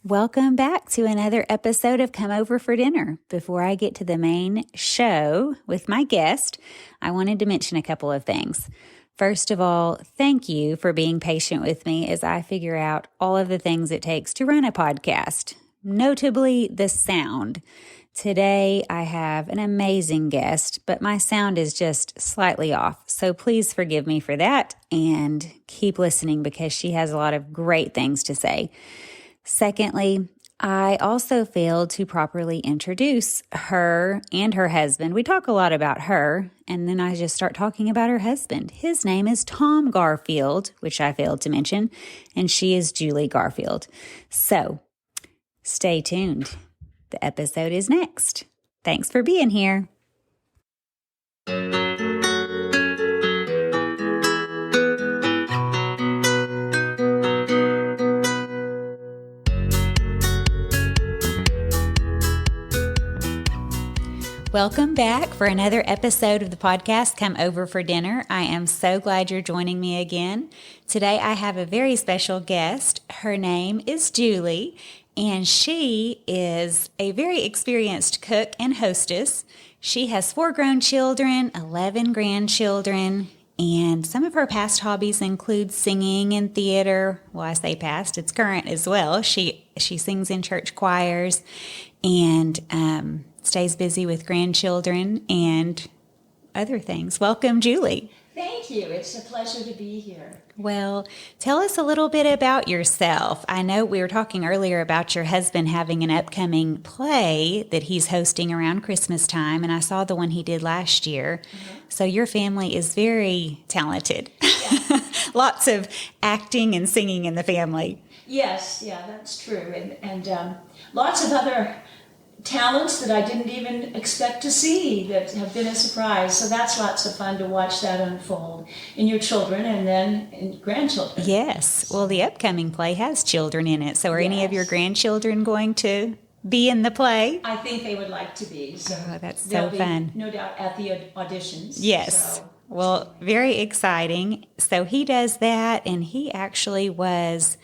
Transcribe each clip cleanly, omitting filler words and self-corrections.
Welcome back to another episode of Come Over for Dinner. Before I get to the main show with my guest, I wanted to mention a couple of things. First of all, thank you for being patient with me as I figure out all of the things it takes to run a podcast, notably the sound. Today, I have an amazing guest, but my sound is just slightly off. So please forgive me for that and keep listening because she has a lot of great things to say. Secondly, I also failed to properly introduce her and her husband. We talk a lot about her, and then I just start talking about her husband. His name is Tom Garfield, which I failed to mention, and she is Julie Garfield. So, stay tuned. The episode is next. Thanks for being here. Welcome back for another episode of the podcast, Come Over for Dinner. I am so glad you're joining me again. Today I have a very special guest. Her name is Julie, and she is a very experienced cook and hostess. She has 4 grown children, 11 grandchildren, and some of her past hobbies include singing and theater. Well, I say past, it's current as well. She sings in church choirs and stays busy with grandchildren and other things. Welcome, Julie. Thank you. It's a pleasure to be here. Well, tell us a little bit about yourself. I know we were talking earlier about your husband having an upcoming play that he's hosting around Christmas time, and I saw the one he did last year. Mm-hmm. So your family is very talented. Yeah. Lots of acting and singing in the family. Yes, yeah, that's true. And lots of other talents that I didn't even expect to see that have been a surprise. So that's lots of fun to watch that unfold in your children and then in grandchildren. Yes. Well, the upcoming play has children in it. So are any of your grandchildren going to be in the play? I think they would like to be. So that's so fun. No doubt at the auditions. Yes. So. Well, very exciting. So he does that, and he actually was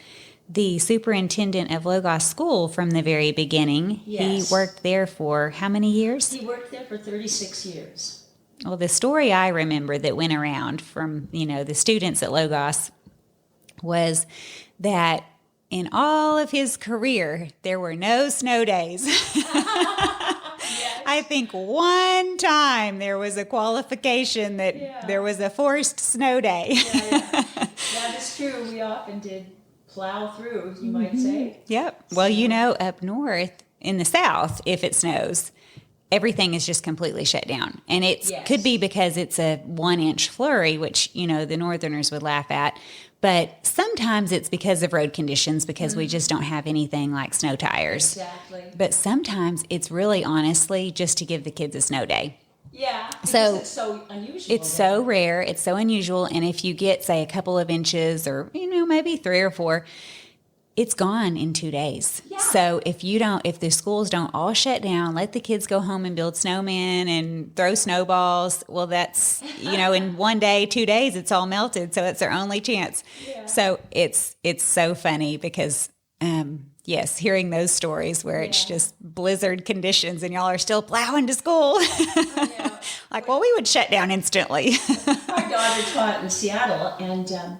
the superintendent of Logos School from the very beginning. Yes. He worked there for how many years? He worked there for 36 years. Well, the story I remember that went around from, the students at Logos was that in all of his career, there were no snow days. Yes. I think one time there was a qualification that there was a forced snow day. Yeah. That is true. We often did plow through, you might say. Yep. Well, up north in the south, if it snows, everything is just completely shut down. And it could be because it's a 1-inch flurry, which, the northerners would laugh at. But sometimes it's because of road conditions because we just don't have anything like snow tires. Exactly. But sometimes it's really honestly just to give the kids a snow day. Yeah, so it's so unusual. It's so rare. It's so unusual. And if you get, say, a couple of inches or, maybe 3 or 4, it's gone in 2 days. Yeah. So if the schools don't all shut down, let the kids go home and build snowmen and throw snowballs. Well, that's, in 1 day, 2 days, it's all melted. So it's their only chance. Yeah. So it's so funny because, yes, hearing those stories where it's just blizzard conditions and y'all are still plowing to school. Well, we would shut down instantly. Our daughter taught in Seattle, and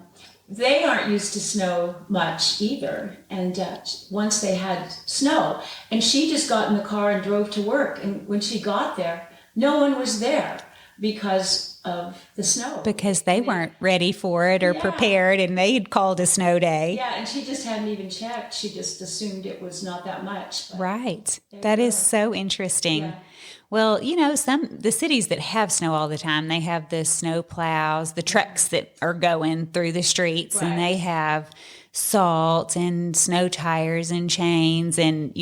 they aren't used to snow much either. And once they had snow, and she just got in the car and drove to work. And when she got there, no one was there because of the snow. Because they weren't ready for it or prepared, and they'd called a snow day. Yeah, and she just hadn't even checked. She just assumed it was not that much. Right. That is so interesting. Yeah. Well, the cities that have snow all the time, they have the snow plows, the trucks that are going through the streets, and they have salt and snow tires and chains and,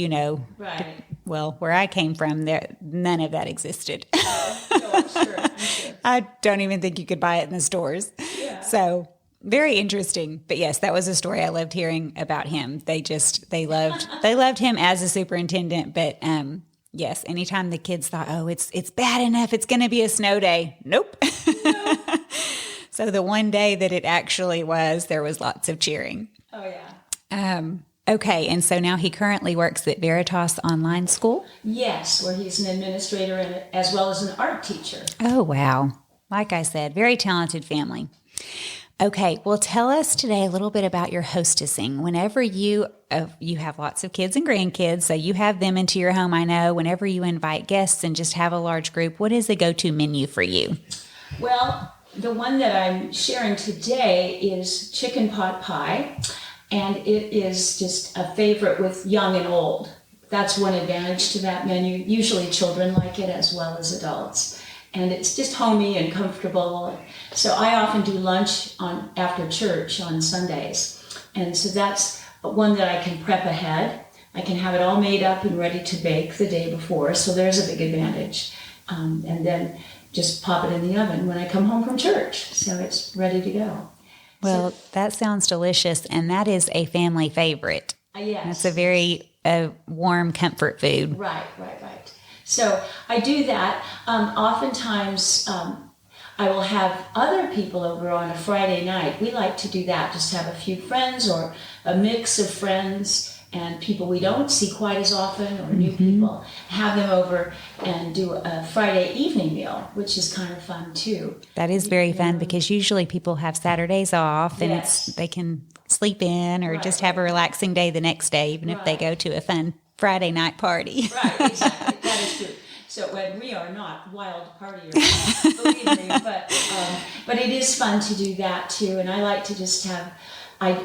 Right. Well, where I came from, none of that existed. No, I'm sure. I don't even think you could buy it in the stores. Yeah. So very interesting. But yes, that was a story I loved hearing about him. They loved him as a superintendent. But yes, anytime the kids thought, oh, it's bad enough, it's going to be a snow day. Nope. So the one day that it actually was, there was lots of cheering. Oh, yeah. Okay, and so now he currently works at Veritas Online School? Yes, where he's an administrator and as well as an art teacher. Oh, wow. Like I said, very talented family. Okay, well, tell us today a little bit about your hostessing. Whenever you have lots of kids and grandkids, so you have them into your home, I know. Whenever you invite guests and just have a large group, what is the go-to menu for you? Well, the one that I'm sharing today is chicken pot pie, and it is just a favorite with young and old. That's one advantage to that menu. Usually children like it as well as adults. And it's just homey and comfortable. So I often do lunch after church on Sundays. And so that's one that I can prep ahead. I can have it all made up and ready to bake the day before. So there's a big advantage. And then just pop it in the oven when I come home from church. So it's ready to go. Well, that sounds delicious. And that is a family favorite. Yes. That's a very warm comfort food. Right. So I do that. Oftentimes, I will have other people over on a Friday night. We like to do that, just have a few friends or a mix of friends and people we don't see quite as often or new people. Have them over and do a Friday evening meal, which is kind of fun too. That is very fun because usually people have Saturdays off and they can sleep in or just have a relaxing day the next day, even if they go to a fun Friday night party. Right, exactly. That is true. So when we are not wild partiers, believe me, but it is fun to do that too. And I like to just have,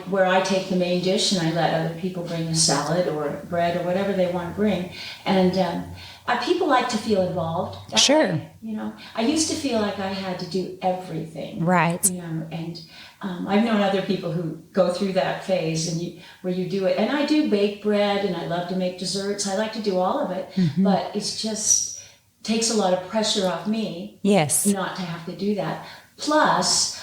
where I take the main dish and I let other people bring a salad or bread or whatever they want to bring. And people like to feel involved. Sure. Way, I used to feel like I had to do everything. Right. And I've known other people who go through that phase where you do it. And I do bake bread and I love to make desserts. I like to do all of it, but it's just takes a lot of pressure off me. Yes. Not to have to do that. Plus,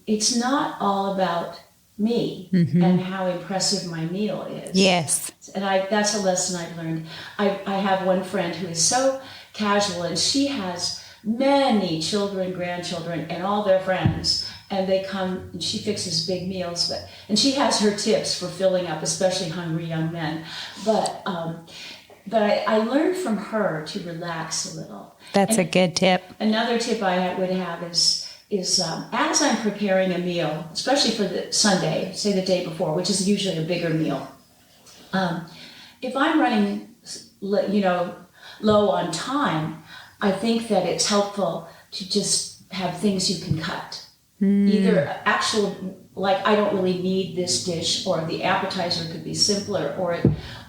it's not all about me and how impressive my meal is. Yes. And that's a lesson I've learned. I have one friend who is so casual, and she has many children, grandchildren, and all their friends. And they come, and she fixes big meals, and she has her tips for filling up, especially hungry young men. But I learned from her to relax a little. That's a good tip. Another tip I would have is as I'm preparing a meal, especially for the Sunday, say the day before, which is usually a bigger meal. If I'm running, low on time, I think that it's helpful to just have things you can cut. Either like I don't really need this dish, or the appetizer could be simpler, or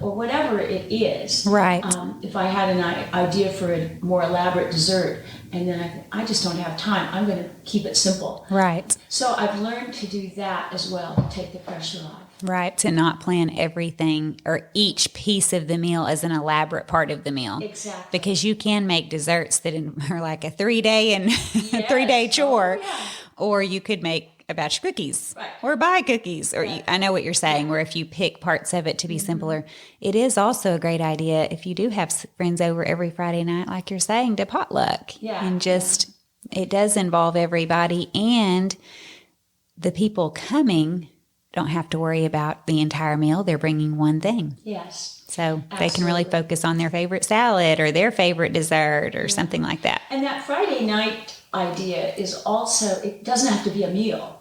whatever it is. Right. If I had an idea for a more elaborate dessert, and then I just don't have time, I'm going to keep it simple. Right. So I've learned to do that as well, to take the pressure off. Right, to not plan everything or each piece of the meal as an elaborate part of the meal. Exactly. Because you can make desserts that are like a 3-day chore. Oh, yeah. Or you could make a batch of cookies, right, or buy cookies. Or I know what you're saying, where if you pick parts of it to be simpler. It is also a great idea if you do have friends over every Friday night, like you're saying, to potluck. Yeah. And just, it does involve everybody, and the people coming don't have to worry about the entire meal. They're bringing one thing. Yes. So they can really focus on their favorite salad or their favorite dessert or something like that. And that Friday night idea is also, it doesn't have to be a meal.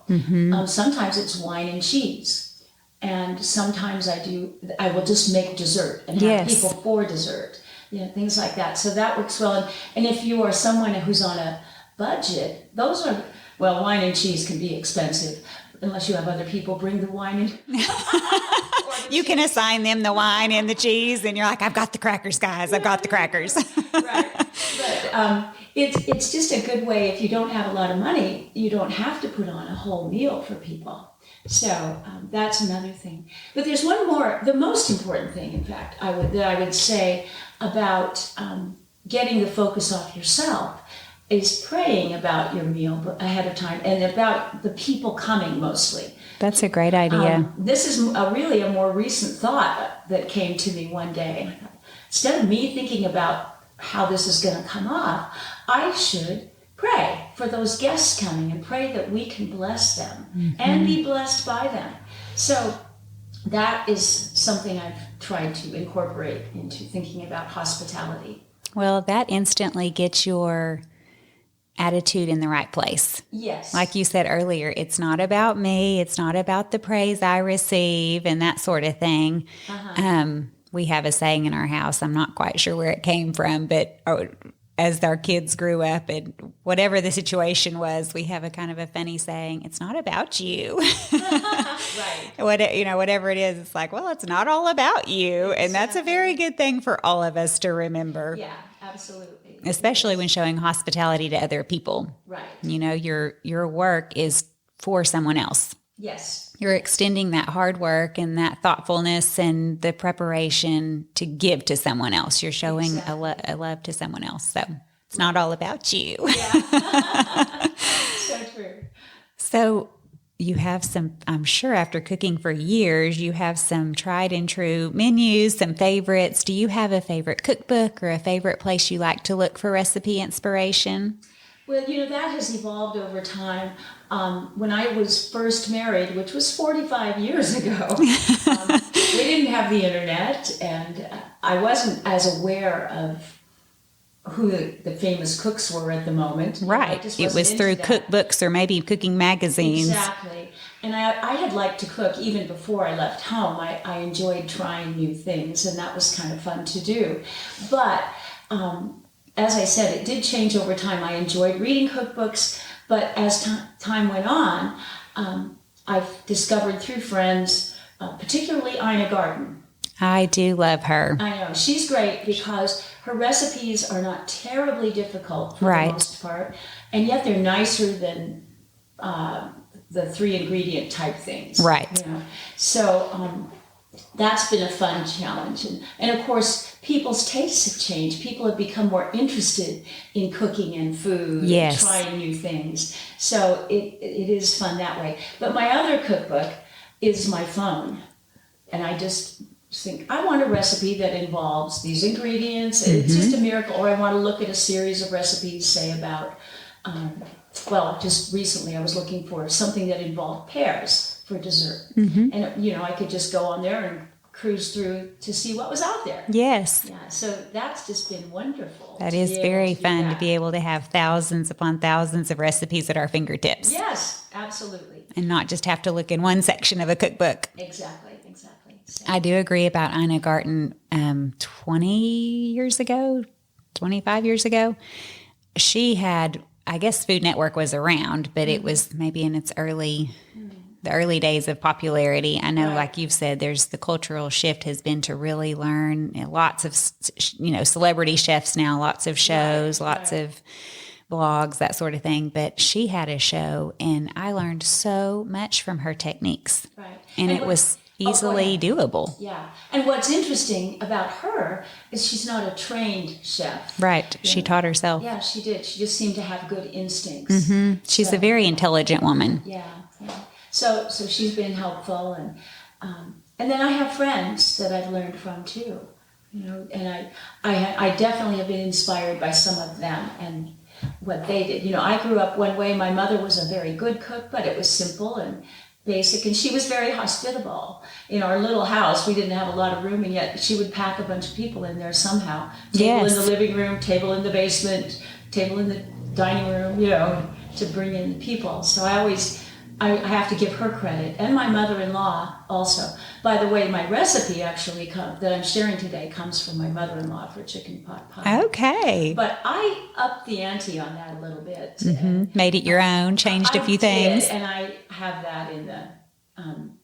Sometimes it's wine and cheese. And sometimes I will just make dessert and have people for dessert. Things like that. So that works well. And if you are someone who's on a budget, wine and cheese can be expensive. Unless you have other people bring the wine in. You can assign them the wine and the cheese, and you're like, I've got the crackers, guys. I've got the crackers. Right. But it's just a good way. If you don't have a lot of money, you don't have to put on a whole meal for people. So that's another thing. But there's one more, the most important thing, in fact, that I would say about getting the focus off yourself is praying about your meal ahead of time and about the people coming mostly. That's a great idea. This is really a more recent thought that came to me one day. And I thought, instead of me thinking about how this is going to come off, I should pray for those guests coming and pray that we can bless them and be blessed by them. So that is something I've tried to incorporate into thinking about hospitality. Well, that instantly gets your attitude in the right place. Yes. Like you said earlier, it's not about me. It's not about the praise I receive and that sort of thing. We have a saying in our house. I'm not quite sure where it came from, but as our kids grew up and whatever the situation was, we have a kind of a funny saying, it's not about you. Right. Whatever it is, it's like, well, it's not all about you. And that's a very good thing for all of us to remember. Yeah, absolutely. Especially when showing hospitality to other people. Right. Your work is for someone else. Yes. You're extending that hard work and that thoughtfulness and the preparation to give to someone else. You're showing a love to someone else. So it's not all about you. Yeah. So true. So you have some, I'm sure after cooking for years, you have some tried and true menus, some favorites. Do you have a favorite cookbook or a favorite place you like to look for recipe inspiration? Well, that has evolved over time. When I was first married, which was 45 years ago, we didn't have the internet, and I wasn't as aware of who the famous cooks were at the moment. Right. It was through cookbooks or maybe cooking magazines. Exactly. And I had liked to cook even before I left home. I enjoyed trying new things, and that was kind of fun to do. But as I said, it did change over time. I enjoyed reading cookbooks, but as time went on, I've discovered through friends, particularly Ina Garten. I do love her. I know. She's great because her recipes are not terribly difficult for the most part, and yet they're nicer than the 3-ingredient type things. Right. So that's been a fun challenge. And of course, people's tastes have changed. People have become more interested in cooking and food and trying new things. So it is fun that way. But my other cookbook is my phone. And I just think, I want a recipe that involves these ingredients. Mm-hmm. It's just a miracle. Or I want to look at a series of recipes, say about, just recently I was looking for something that involved pears for dessert. Mm-hmm. And, I could just go on there and cruise through to see what was out there. Yes. Yeah, so that's just been wonderful. That is very fun to be able to have thousands upon thousands of recipes at our fingertips. Yes, absolutely. And not just have to look in one section of a cookbook. Exactly. So. I do agree about Ina Garten. 20 years ago, 25 years ago, she had, I guess Food Network was around, but it was maybe in its the early days of popularity. I know, like you've said, there's the cultural shift has been to really learn lots of, celebrity chefs now, lots of shows, lots of blogs, that sort of thing. But she had a show, and I learned so much from her techniques. Right. And it was easily doable. Yeah. And what's interesting about her is she's not a trained chef. Right. She taught herself. Yeah, she did. She just seemed to have good instincts. Mm-hmm. She's a very intelligent woman. Yeah. So she's been helpful, and then I have friends that I've learned from too, and I definitely have been inspired by some of them and what they did. I grew up one way. My mother was a very good cook, but it was simple and basic, and she was very hospitable. In our little house, we didn't have a lot of room, and yet she would pack a bunch of people in there somehow. Table in the living room, table in the basement, table in the dining room, to bring in the people. So I have to give her credit, and my mother-in-law also. By the way, my recipe actually that I'm sharing today comes from my mother-in-law for chicken pot pie. Okay. But I upped the ante on that a little bit. Mm-hmm. Made it your own, changed a few things. And I have that in the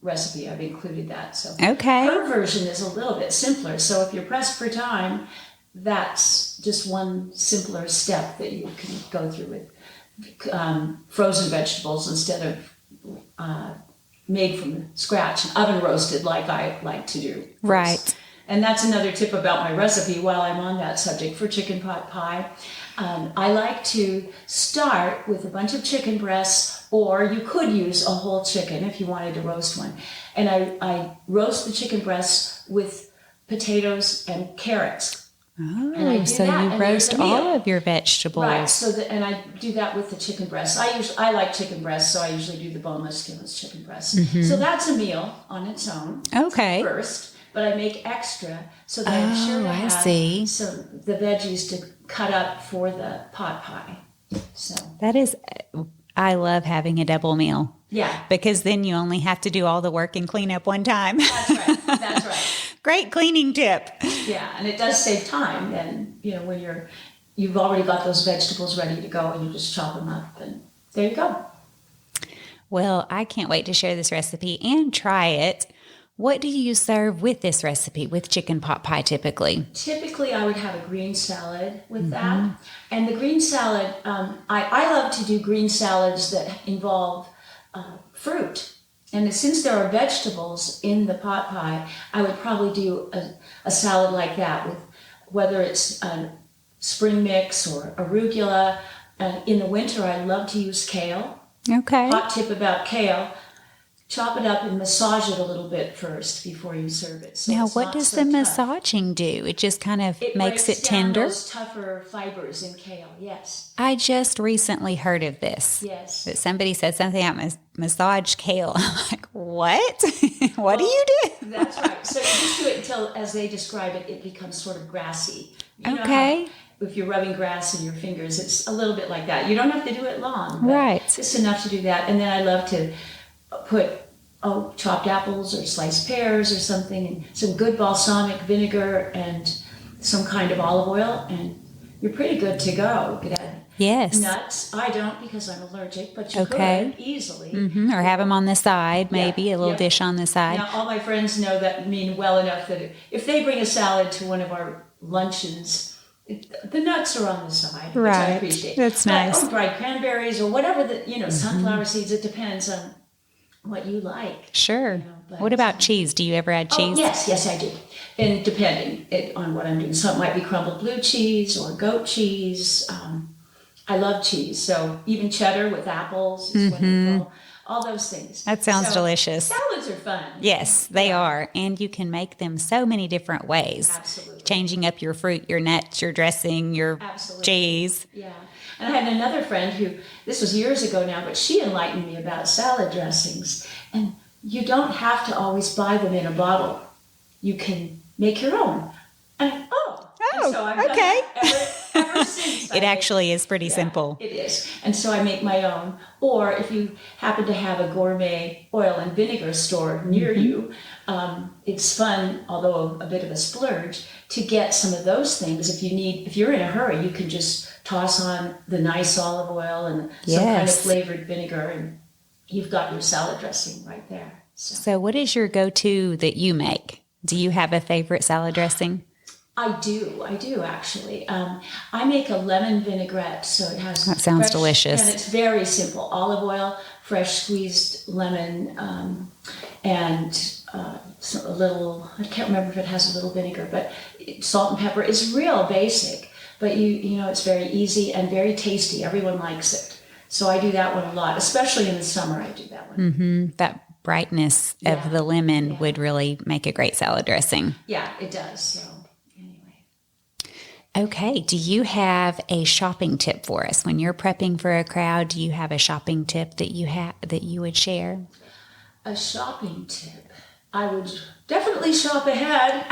recipe. I've included that. So okay. Her version is a little bit simpler. So if you're pressed for time, that's just one simpler step that you can go through with frozen vegetables instead of made from scratch, oven roasted like I like to do. Right. And that's another tip about my recipe while I'm on that subject for chicken pot pie. I like to start with a bunch of chicken breasts, or you could use a whole chicken if you wanted to roast one. And I roast the chicken breasts with potatoes and carrots. And I Oh, do so that, you and there's roast a meal. all of your vegetables. Right. So and I do that with the chicken breast. I like chicken breast, so I usually do the boneless, skinless chicken breast. So that's a meal on its own. Okay. First, but I make extra so that I'm sure to I have see. the veggies to cut up for the pot pie. So That is, I love having a double meal. yeah, Because then you only have to do all the work and clean up one time. that's right. That's right. Great cleaning tip. Yeah, and it does save time. And when you've already got those vegetables ready to go, and you just chop them up, and there you go. Well, I can't wait to share this recipe and try it. What do you serve with this recipe, with chicken pot pie typically? Typically, I would have a green salad with that. And the green salad, I love to do green salads that involve fruit. And since there are vegetables in the pot pie, I would probably do a salad like that with whether it's spring mix or arugula. In the winter, I love to use kale. Okay. Hot tip about kale. Chop it up and massage it a little bit first before you serve it. So Now, it's what not does so the tough. massaging do? It just kind of makes breaks it down tender? those tougher fibers in kale, yes. I just recently heard of this. Yes. That somebody said something about massage kale. I'm like, what? What do you do? That's right. So you just do it until, as they describe it, it becomes sort of grassy. You know Okay. how if you're rubbing grass in your fingers, it's a little bit like that. You don't have to do it long. But Right. just enough to do that. And then I love to put chopped apples or sliced pears or something, and some good balsamic vinegar and some kind of olive oil, and you're pretty good to go. You could add Yes. nuts. I don't because I'm allergic, but you Okay. could easily. Or have them on the side, maybe a little yeah. dish on the side. Now, all my friends know that mean well enough that if they bring a salad to one of our luncheons, the nuts are on the side, which I Right. appreciate. That's But, nice. dried cranberries or whatever sunflower seeds. It depends on what you like. Sure. But, What about cheese? Do you ever add cheese? Yes, I do. And depending on what I'm doing. So it might be crumbled blue cheese or goat cheese. I love cheese. So even cheddar with apples is wonderful. All those things. That sounds delicious. Salads are fun. Yes, they are. And you can make them so many different ways. Absolutely. Changing up your fruit, your nuts, your dressing, your Absolutely. cheese. Yeah. And I had another friend who, this was years ago now, but she enlightened me about salad dressings. And you don't have to always buy them in a bottle. You can make your own. And and so I've done okay. that ever since. It actually is pretty simple. It is. And so I make my own. Or if you happen to have a gourmet oil and vinegar store near you, it's fun, although a bit of a splurge, to get some of those things. If you're in a hurry, you can just toss on the nice olive oil and some kind of flavored vinegar, and you've got your salad dressing right there. So what is your go-to that you make? Do you have a favorite salad dressing? I do actually. I make a lemon vinaigrette, so it has That sounds fresh, delicious. and it's very simple. Olive oil, fresh squeezed lemon, and a little. I can't remember if it has a little vinegar, but salt and pepper. It's real basic, but you know it's very easy and very tasty. Everyone likes it, so I do that one a lot, especially in the summer. I do that one. That brightness of the lemon would really make a great salad dressing. Yeah, it does. So. Okay. Do you have a shopping tip for us when you're prepping for a crowd? Do you have a shopping tip that you would share? A shopping tip. I would definitely shop ahead.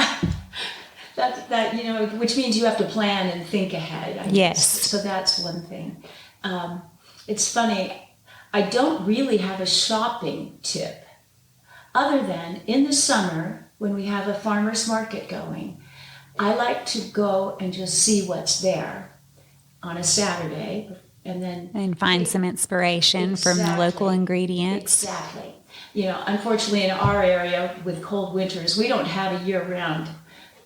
Which means you have to plan and think ahead. Yes. So that's one thing. It's funny. I don't really have a shopping tip, other than in the summer when we have a farmer's market going. I like to go and just see what's there on a Saturday and find some inspiration from the local ingredients. Exactly. Unfortunately in our area with cold winters, we don't have a year-round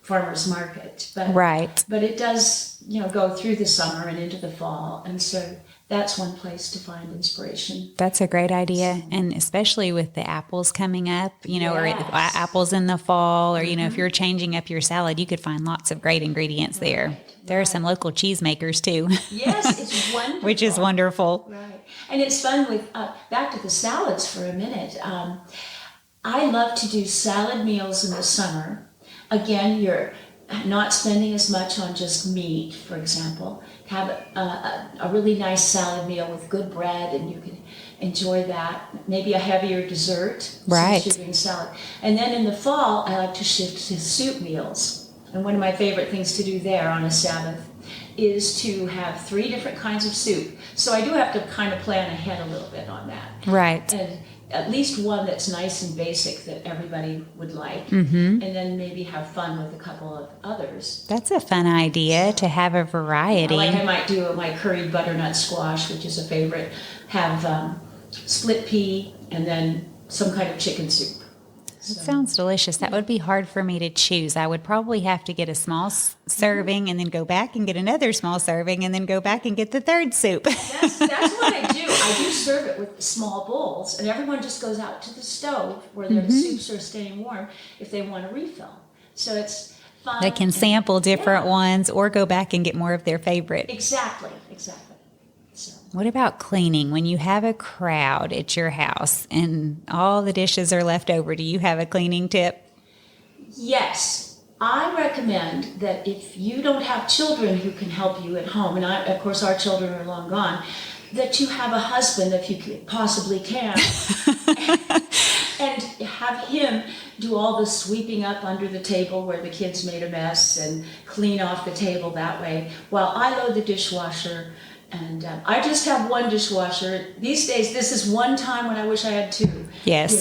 farmer's market. But it does, go through the summer and into the fall. And so that's one place to find inspiration. That's a great idea. And especially with the apples coming up, or apples in the fall, or, if you're changing up your salad, you could find lots of great ingredients there. There are some local cheesemakers too. Yes, it's wonderful. Which is wonderful. Right. And it's fun with, back to the salads for a minute. I love to do salad meals in the summer. Again, not spending as much on just meat, for example. Have a really nice salad meal with good bread, and you can enjoy that. Maybe a heavier dessert, right? Since you're doing salad. And then in the fall, I like to shift to soup meals. And one of my favorite things to do there on a Sabbath is to have 3 different kinds of soup. So I do have to kind of plan ahead a little bit on that. Right. And at least one that's nice and basic that everybody would like. Mm-hmm. And then maybe have fun with a couple of others. That's a fun idea to have a variety. Like I might do my curried butternut squash, which is a favorite. Have split pea and then some kind of chicken soup. That sounds delicious. That would be hard for me to choose. I would probably have to get a small serving and then go back and get another small serving and then go back and get the third soup. That's what I do. I do serve it with small bowls, and everyone just goes out to the stove where their soups are staying warm if they want a refill. So it's fun. They can sample different ones or go back and get more of their favorite. Exactly. So. What about cleaning? When you have a crowd at your house and all the dishes are left over, do you have a cleaning tip? Yes. I recommend that if you don't have children who can help you at home, and of course our children are long gone, that you have a husband if you possibly can, and have him do all the sweeping up under the table where the kids made a mess and clean off the table that way, while I load the dishwasher. And I just have one dishwasher. These days, this is one time when I wish I had 2. Yes.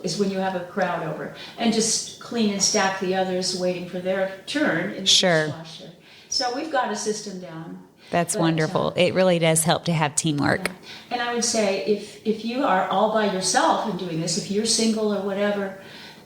Is when you have a crowd over. And just clean and stack the others waiting for their turn in the dishwasher. So we've got a system down. That's wonderful. It really does help to have teamwork. Yeah. And I would say if you are all by yourself and doing this, if you're single or whatever,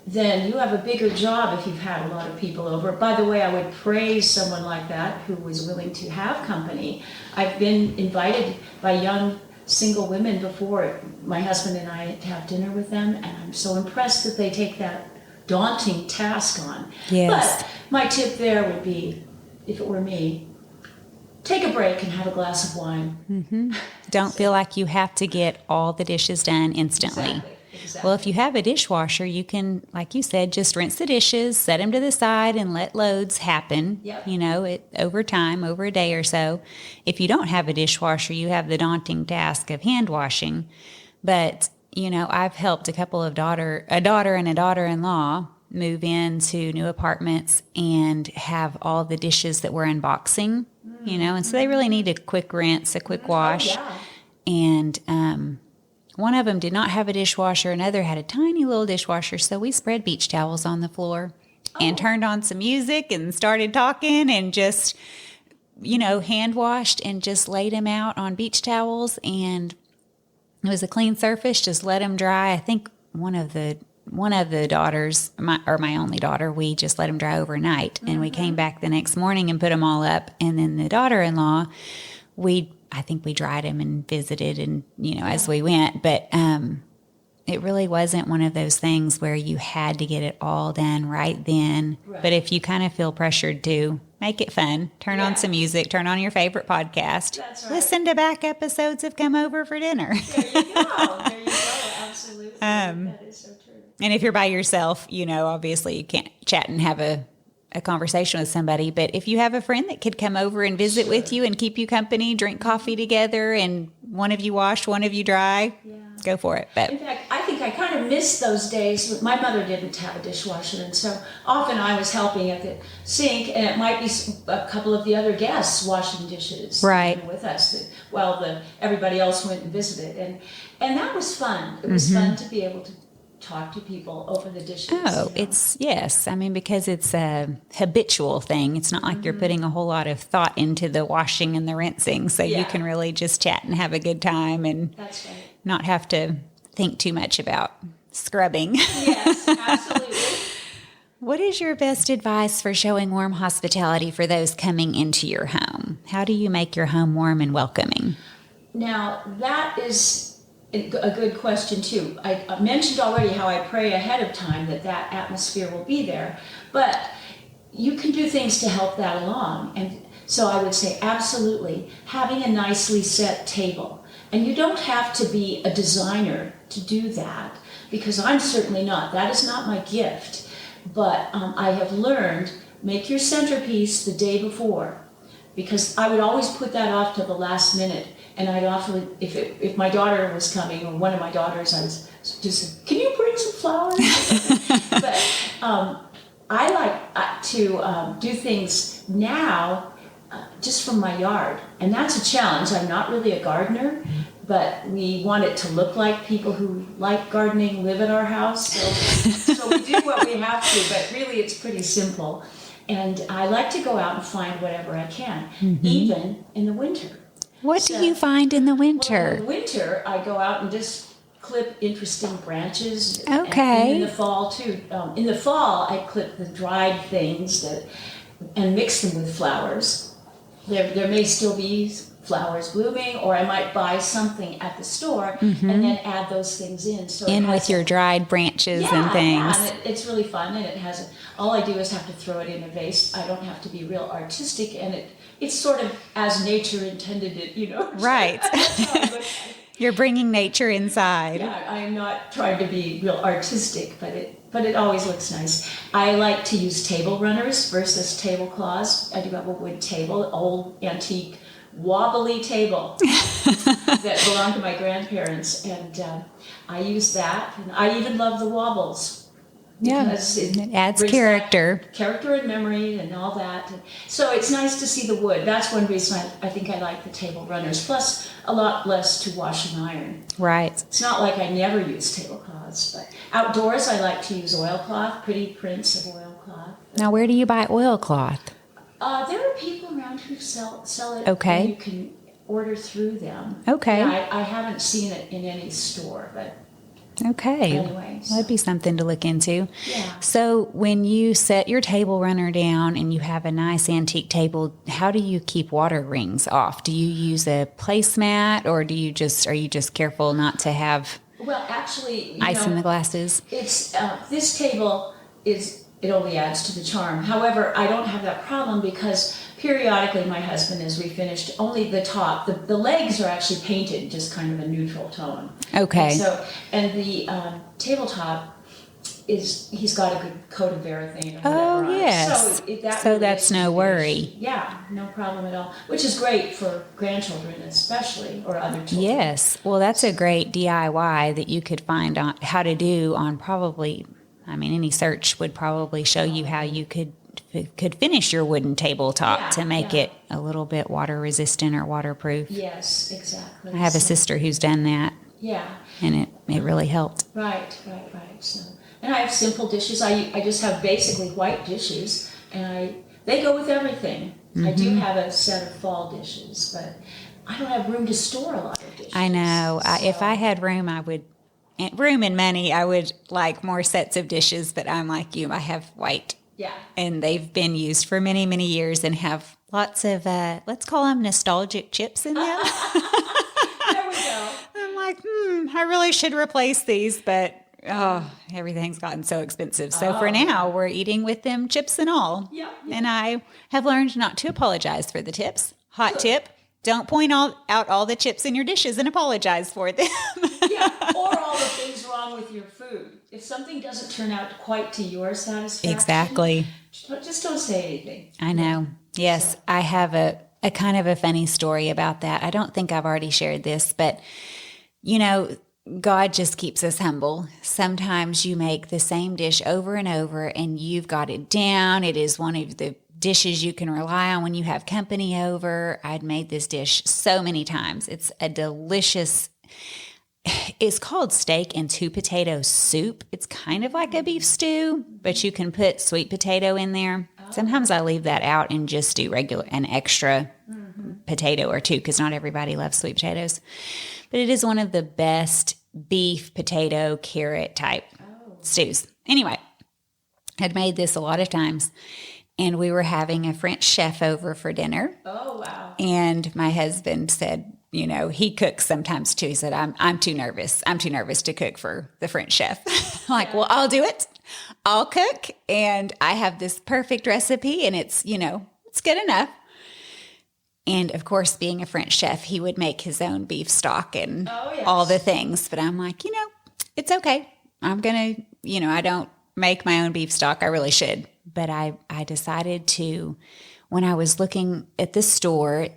then you have a bigger job if you've had a lot of people over. By the way, I would praise someone like that who was willing to have company. I've been invited by young single women before, my husband and I, to have dinner with them, and I'm so impressed that they take that daunting task on. Yes. But my tip there would be, if it were me, take a break and have a glass of wine. Mm-hmm. Don't feel like you have to get all the dishes done instantly. Exactly. Well, if you have a dishwasher, you can, like you said, just rinse the dishes, set them to the side, and let loads happen, Yep. Over time, over a day or so. If you don't have a dishwasher, you have the daunting task of hand washing. But, I've helped a daughter and a daughter-in-law move into new apartments and have all the dishes that we're unboxing, and so they really need a quick rinse, a quick wash. Oh, yeah. And, one of them did not have a dishwasher. Another had a tiny little dishwasher. So we spread beach towels on the floor and turned on some music and started talking and just, hand washed and just laid them out on beach towels. And it was a clean surface. Just let them dry. I think one of the daughters, my only daughter, we just let them dry overnight. And we came back the next morning and put them all up. And then the daughter-in-law, I think we dried them and visited and, as we went. But it really wasn't one of those things where you had to get it all done right then. Right. But if you kind of feel pressured to, make it fun. Turn on some music. Turn on your favorite podcast. That's right. Listen to back episodes of Come Over for Dinner. There you go. Absolutely. That is so true. And if you're by yourself, obviously you can't chat and have a conversation with somebody, but if you have a friend that could come over and visit with you and keep you company, drink coffee together, and one of you wash, one of you dry, go for it. But in fact, I think I kind of miss those days. My mother didn't have a dishwasher, and so often I was helping at the sink, and it might be a couple of the other guests washing dishes with us while everybody else went and visited, and that was fun. It was fun to be able to talk to people over the dishes. Oh, it's, yes. I mean, because it's a habitual thing. It's not like you're putting a whole lot of thought into the washing and the rinsing. So you can really just chat and have a good time and That's right. not have to think too much about scrubbing. Yes, absolutely. What is your best advice for showing warm hospitality for those coming into your home? How do you make your home warm and welcoming? Now, that is a good question too. I mentioned already how I pray ahead of time that atmosphere will be there, but you can do things to help that along. And so I would say absolutely having a nicely set table. And you don't have to be a designer to do that, because I'm certainly not. That is not my gift. But I have learned make your centerpiece the day before, because I would always put that off till the last minute. And I'd often, if my daughter was coming, or one of my daughters, I was just, can you bring some flowers? But I like to do things now just from my yard. And that's a challenge. I'm not really a gardener, but we want it to look like people who like gardening live at our house. So we do what we have to, but really it's pretty simple. And I like to go out and find whatever I can, even in the winter. What do you find in the winter? Well, in the winter, I go out and just clip interesting branches. Okay. And in the fall, too. In the fall, I clip the dried things and mix them with flowers. There may still be flowers blooming, or I might buy something at the store and then add those things in. So with your dried branches and things. Yeah, and it's really fun, and all I do is have to throw it in a vase. I don't have to be real artistic, and it's sort of as nature intended it, you know. Right. You're bringing nature inside. Yeah, I'm not trying to be real artistic, but it always looks nice. I like to use table runners versus tablecloths. I do have a wood table, old antique wobbly table that belonged to my grandparents, and I use that. And I even love the wobbles. Because it adds character. Character and memory and all that. So it's nice to see the wood. That's one reason I think I like the table runners. Plus, a lot less to wash and iron. Right. It's not like I never use tablecloths, but outdoors I like to use oilcloth, pretty prints of oilcloth. Now, where do you buy oilcloth? There are people around who sell it. Okay. And you can order through them. Okay. Yeah, I haven't seen it in any store, but okay. anyway. That'd be something to look into. Yeah. So when you set your table runner down and you have a nice antique table, how do you keep water rings off? Do you use a placemat, or are you just careful not to have ice in the glasses? It's this table it only adds to the charm. However, I don't have that problem because periodically my husband has refinished only the top. The legs are actually painted just kind of a neutral tone. Okay. And the tabletop he's got a good coat of Varathane. Oh, yes. So that's no worry. Yeah, no problem at all. Which is great for grandchildren especially, or other children. Yes. Well, that's a great DIY that you could find on how to do on probably, any search would probably show you how you could finish your wooden tabletop to make it a little bit water resistant or waterproof. Yes, exactly. I have a sister who's done that. Yeah. And it really helped. Right. So, and I have simple dishes. I just have basically white dishes, and they go with everything. I do have a set of fall dishes, but I don't have room to store a lot of dishes. I know. If I had room and money, I would like more sets of dishes, but I'm like you. I have white. Yeah. And they've been used for many, many years and have lots of, let's call them nostalgic chips in them. There we go. I'm like, I really should replace these, but everything's gotten so expensive. So for now, we're eating with them, chips and all. Yeah. And I have learned not to apologize for the tips. Hot tip, don't point out all the chips in your dishes and apologize for them. Yeah, or all the things wrong with your food. If something doesn't turn out quite to your satisfaction, Exactly. Just don't say anything. I know. Yes, I have a kind of a funny story about that. I don't think I've already shared this, but God just keeps us humble. Sometimes you make the same dish over and over and you've got it down. It is one of the dishes you can rely on when you have company over. I'd made this dish so many times. It's a delicious, it's called steak and two potato soup. It's kind of like a beef stew, but you can put sweet potato in there. Sometimes I leave that out and just do an extra potato or two because not everybody loves sweet potatoes. But it is one of the best beef, potato, carrot type stews. Anyway, I'd made this a lot of times. And we were having a French chef over for dinner. Oh, wow. And my husband said, he cooks sometimes too. He said, I'm too nervous. I'm too nervous to cook for the French chef. I'm like, well, I'll do it. I'll cook. And I have this perfect recipe and it's good enough. And of course, being a French chef, he would make his own beef stock and all the things. But I'm like, it's okay. I'm going to, I don't make my own beef stock. I really should. but I decided to, when I was looking at the store,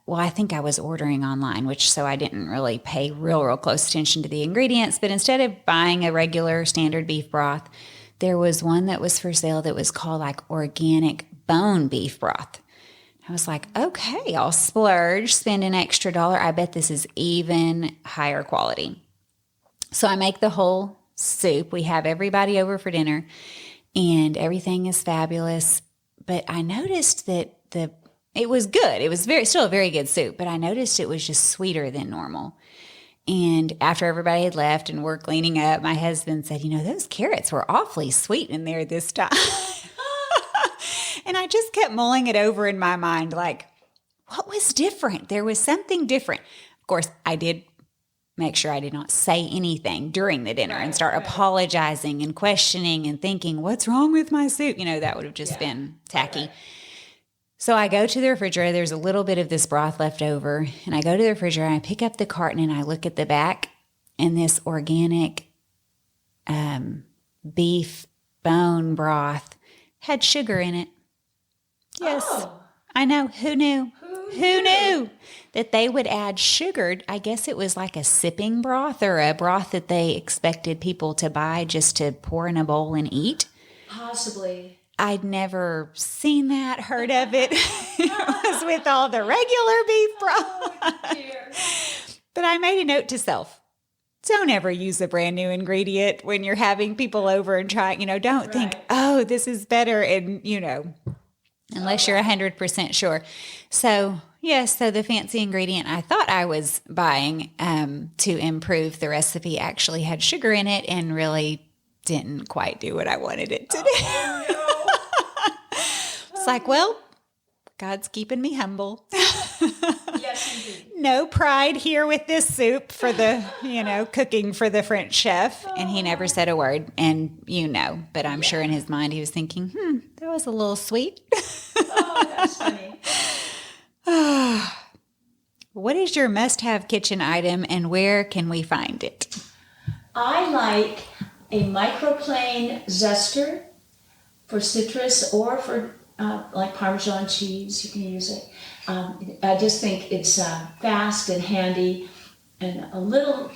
well, I think I was ordering online, so I didn't really pay real close attention to the ingredients. But instead of buying a regular standard beef broth, there was one that was for sale that was called like organic bone beef broth. I was like, okay, I'll splurge, spend an extra $1. I bet this is even higher quality. So I make the whole soup. We have everybody over for dinner, and everything is fabulous. But I noticed that it was good. It was still a very good soup, but I noticed it was just sweeter than normal. And after everybody had left and we're cleaning up, my husband said, those carrots were awfully sweet in there this time. And I just kept mulling it over in my mind, like, what was different? There was something different. Of course, I did make sure I did not say anything during the dinner and start apologizing and questioning and thinking, what's wrong with my soup? That would have just been tacky. Right. So I go to the refrigerator. There's a little bit of this broth left over. And I go to the refrigerator and I pick up the carton and I look at the back, and this organic beef bone broth had sugar in it. Yes. Oh. I know. Who knew? Who knew that they would add sugar? I guess it was like a sipping broth, or a broth that they expected people to buy just to pour in a bowl and eat. Possibly. I'd never seen that, heard of it. It was with all the regular beef broth. Oh, dear. But I made a note to self. Don't ever use a brand new ingredient when you're having people over and trying, don't think, oh, this is better. And, unless you're 100% sure. So, yes, so the fancy ingredient I thought I was buying to improve the recipe actually had sugar in it and really didn't quite do what I wanted it to do. Oh, no. It's like, well, God's keeping me humble. Yes, indeed. No pride here with this soup for the, cooking for the French chef. And he never said a word. And but I'm sure in his mind he was thinking, that was a little sweet. Oh, that's funny. What is your must-have kitchen item, and where can we find it? I like a microplane zester for citrus, or for like Parmesan cheese. You can use it. I just think it's fast and handy, and a little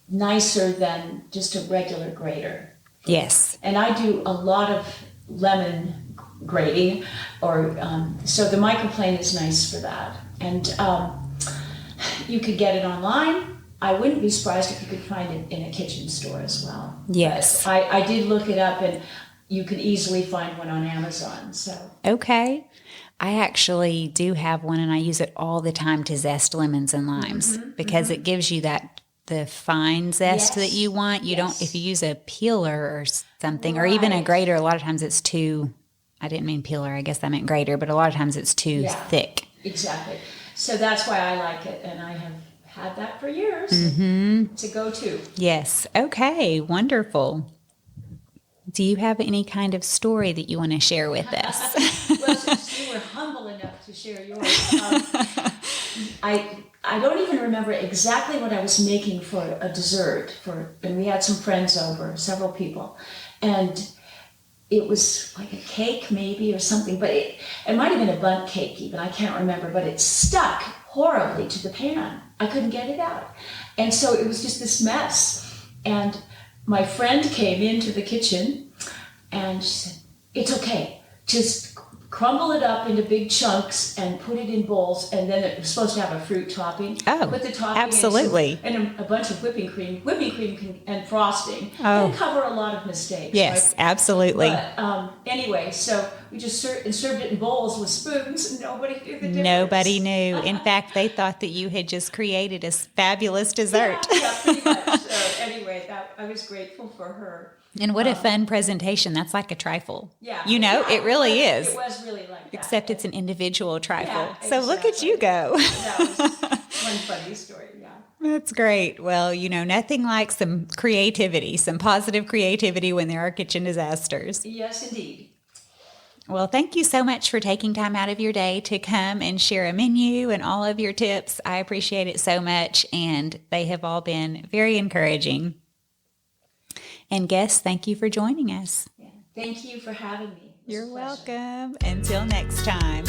nicer than just a regular grater. Yes. And I do a lot of lemon grating, or so the microplane is nice for that. And you could get it online. I wouldn't be surprised if you could find it in a kitchen store as well. Yes. But I did look it up, and you can easily find one on Amazon. So okay. I actually do have one, and I use it all the time to zest lemons and limes because it gives you the fine zest that you want. You don't, if you use a peeler or something, or even a grater, a lot of times it's too, I didn't mean peeler, I guess I meant grater, but a lot of times it's too thick. Exactly. So that's why I like it, and I have had that for years. It's a go-to. Yes. Okay. Wonderful. Do you have any kind of story that you want to share with us? Well, since you were humble enough to share yours, I don't even remember exactly what I was making for a dessert. And we had some friends over, several people, and it was like a cake maybe or something, but it might have been a bundt cake even, I can't remember, but it stuck horribly to the pan. I couldn't get it out. And so it was just this mess. And my friend came into the kitchen and she said, "It's okay, just crumble it up into big chunks and put it in bowls, and then it was supposed to have a fruit topping. Oh, put the topping absolutely. And a bunch of whipping cream and frosting. Can cover a lot of mistakes. Yes, right? Absolutely. But anyway, so we just served it in bowls with spoons, and nobody knew the difference. Nobody knew. In fact, they thought that you had just created a fabulous dessert. Yeah, pretty much. So anyway, I was grateful for her. And what a fun presentation. That's like a trifle. Yeah. It really is. It was really like that. Except it's an individual trifle. Yeah, so look at you go. That was one funny story, yeah. That's great. Well, nothing like some creativity, some positive creativity when there are kitchen disasters. Yes, indeed. Well, thank you so much for taking time out of your day to come and share a menu and all of your tips. I appreciate it so much, and they have all been very encouraging. And guests, thank you for joining us. Yeah. Thank you for having me. You're welcome. Until next time.